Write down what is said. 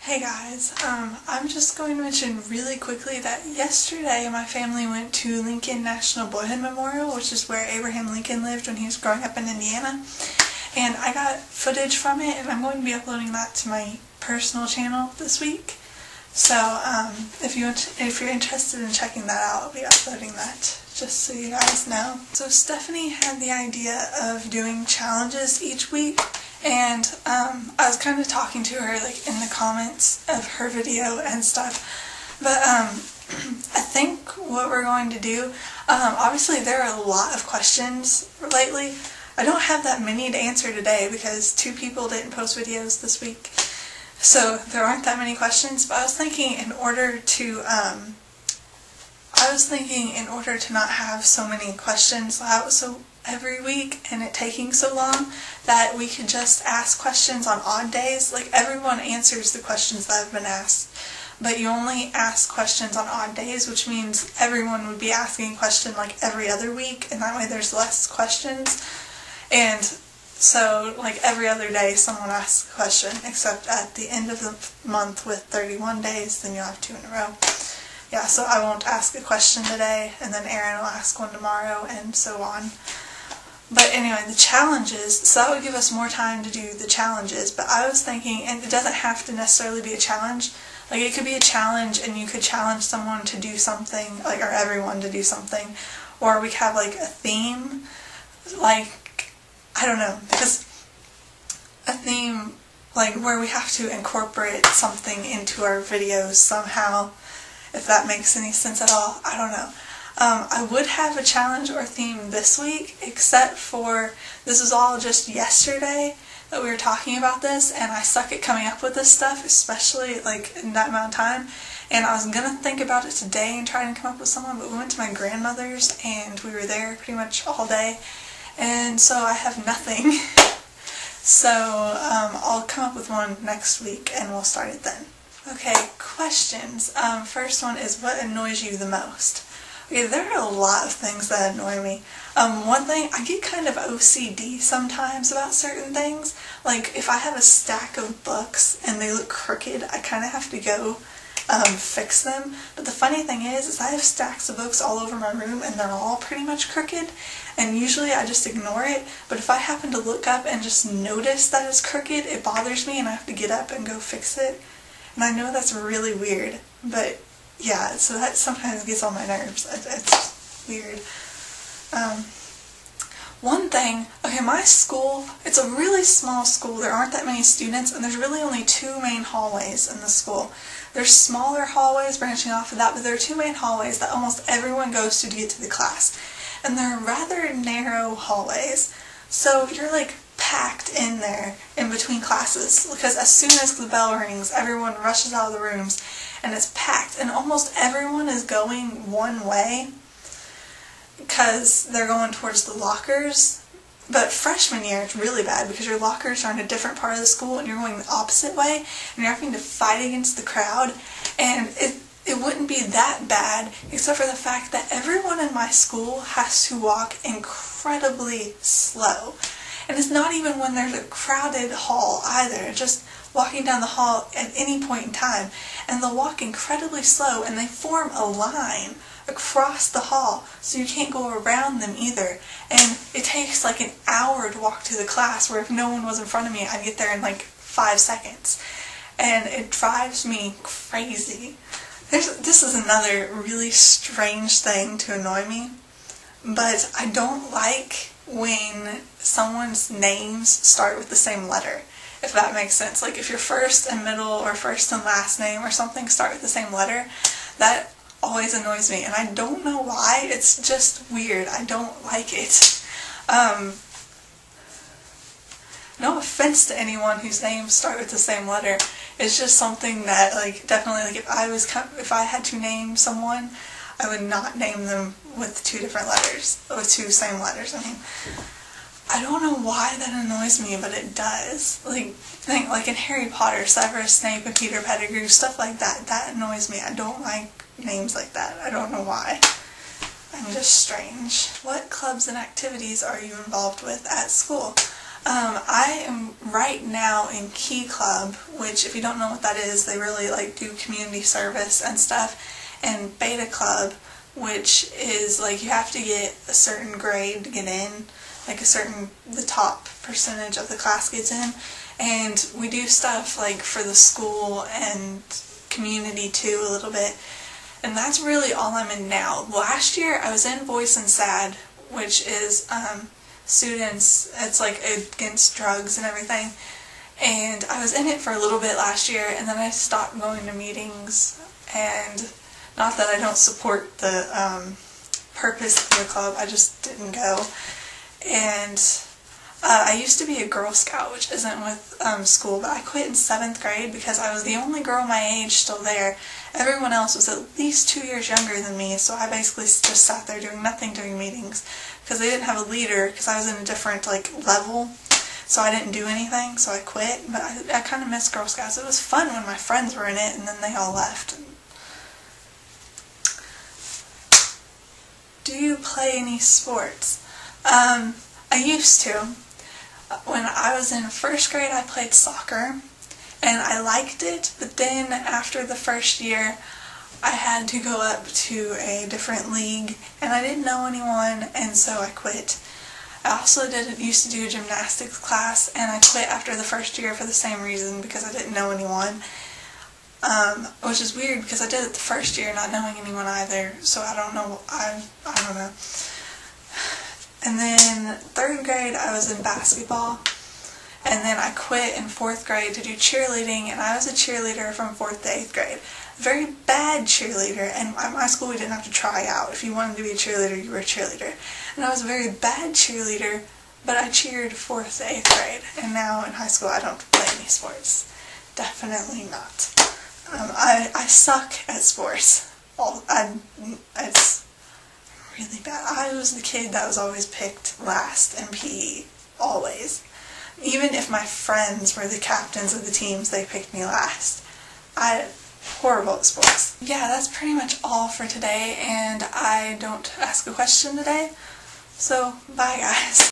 Hey guys, I'm just going to mention really quickly that yesterday my family went to Lincoln National Boyhood Memorial, which is where Abraham Lincoln lived when he was growing up in Indiana, and I got footage from it and I'm going to be uploading that to my personal channel this week. So if you're interested in checking that out, I'll be uploading that just so you guys know. So Stephanie had the idea of doing challenges each week. And I was kind of talking to her like in the comments of her video and stuff, but I think what we're going to do, obviously there are a lot of questions lately. I don't have that many to answer today because 2 people didn't post videos this week, so there aren't that many questions, but I was thinking in order to not have so many questions out every week and it taking so long, that we could just ask questions on odd days. Like, everyone answers the questions that have been asked, but you only ask questions on odd days, which means everyone would be asking a question like every other week, and that way there's less questions. And so like every other day someone asks a question, except at the end of the month with 31 days, then you'll have 2 in a row. Yeah, so I won't ask a question today, and then Aaron will ask one tomorrow, and so on. But anyway, the challenges, so that would give us more time to do the challenges, but I was thinking, and it doesn't have to necessarily be a challenge, like it could be a challenge and you could challenge someone to do something, like, or everyone to do something, or we could have like a theme, like, I don't know, because a theme, like, where we have to incorporate something into our videos somehow, if that makes any sense at all, I don't know. I would have a challenge or theme this week, except for this is all just yesterday that we were talking about this, and I suck at coming up with this stuff, especially like in that amount of time, and I was gonna think about it today and try and come up with someone, but we went to my grandmother's and we were there pretty much all day, and so I have nothing. So I'll come up with one next week and we'll start it then. Okay, questions. First one is, what annoys you the most? Okay, there are a lot of things that annoy me. One thing, I get kind of OCD sometimes about certain things. Like, if I have a stack of books and they look crooked, I kind of have to go fix them. But the funny thing is I have stacks of books all over my room and they're all pretty much crooked, and usually I just ignore it. But if I happen to look up and just notice that it's crooked, it bothers me and I have to get up and go fix it. And I know that's really weird, but yeah, so that sometimes gets on my nerves. It's weird. One thing, okay, my school, it's a really small school. There aren't that many students, and there's really only 2 main hallways in the school. There's smaller hallways branching off of that, but there are 2 main hallways that almost everyone goes to get to the class. And they're rather narrow hallways, so you're like packed in there in between classes, because as soon as the bell rings, everyone rushes out of the rooms and it's packed, and almost everyone is going one way because they're going towards the lockers. But freshman year it's really bad because your lockers are in a different part of the school and you're going the opposite way and you're having to fight against the crowd, and it wouldn't be that bad except for the fact that everyone in my school has to walk incredibly slow. And it's not even when there's a crowded hall either, just walking down the hall at any point in time. And they'll walk incredibly slow and they form a line across the hall, so you can't go around them either. And it takes like an hour to walk to the class, where if no one was in front of me, I'd get there in like 5 seconds. And it drives me crazy. This is another really strange thing to annoy me, but I don't like when someone's names start with the same letter, if that makes sense. Like, if your first and middle or first and last name or something start with the same letter, that always annoys me, and I don't know why. It's just weird. I don't like it. No offense to anyone whose names start with the same letter. It's just something that, like, definitely, like, if I had to name someone, I would not name them with 2 different letters, with 2 same letters. I mean, I don't know why that annoys me, but it does. Like in Harry Potter, Severus Snape and Peter Pettigrew, stuff like that, that annoys me. I don't like names like that. I don't know why. I'm just strange. What clubs and activities are you involved with at school? I am right now in Key Club, which if you don't know what that is, they really like do community service and stuff, and Beta Club, which is like you have to get a certain grade to get in, like the top percentage of the class gets in, and we do stuff like for the school and community too a little bit, and that's really all I'm in now. Last year I was in Voice and Sad, which is students, it's like against drugs and everything, and I was in it for a little bit last year, and then I stopped going to meetings, and not that I don't support the purpose of the club, I just didn't go. And I used to be a Girl Scout, which isn't with school, but I quit in 7th grade because I was the only girl my age still there. Everyone else was at least 2 years younger than me, so I basically just sat there doing nothing during meetings because they didn't have a leader, because I was in a different level, so I didn't do anything, so I quit. But I kind of miss Girl Scouts. It was fun when my friends were in it, and then they all left. Do you play any sports? I used to. When I was in 1st grade, I played soccer, and I liked it, but then after the 1st year, I had to go up to a different league, and I didn't know anyone, and so I quit. I also used to do a gymnastics class, and I quit after the 1st year for the same reason, because I didn't know anyone. Which is weird because I did it the 1st year not knowing anyone either, so I don't know. I don't know. And then 3rd grade I was in basketball, and then I quit in 4th grade to do cheerleading, and I was a cheerleader from 4th to 8th grade. Very bad cheerleader, and at my school we didn't have to try out. If you wanted to be a cheerleader, you were a cheerleader. And I was a very bad cheerleader, but I cheered 4th to 8th grade, and now in high school I don't play any sports. Definitely not. I suck at sports. It's really bad. I was the kid that was always picked last in PE. Always. Even if my friends were the captains of the teams, they picked me last. I'm horrible at sports. Yeah, that's pretty much all for today, and I don't ask a question today. So, bye guys.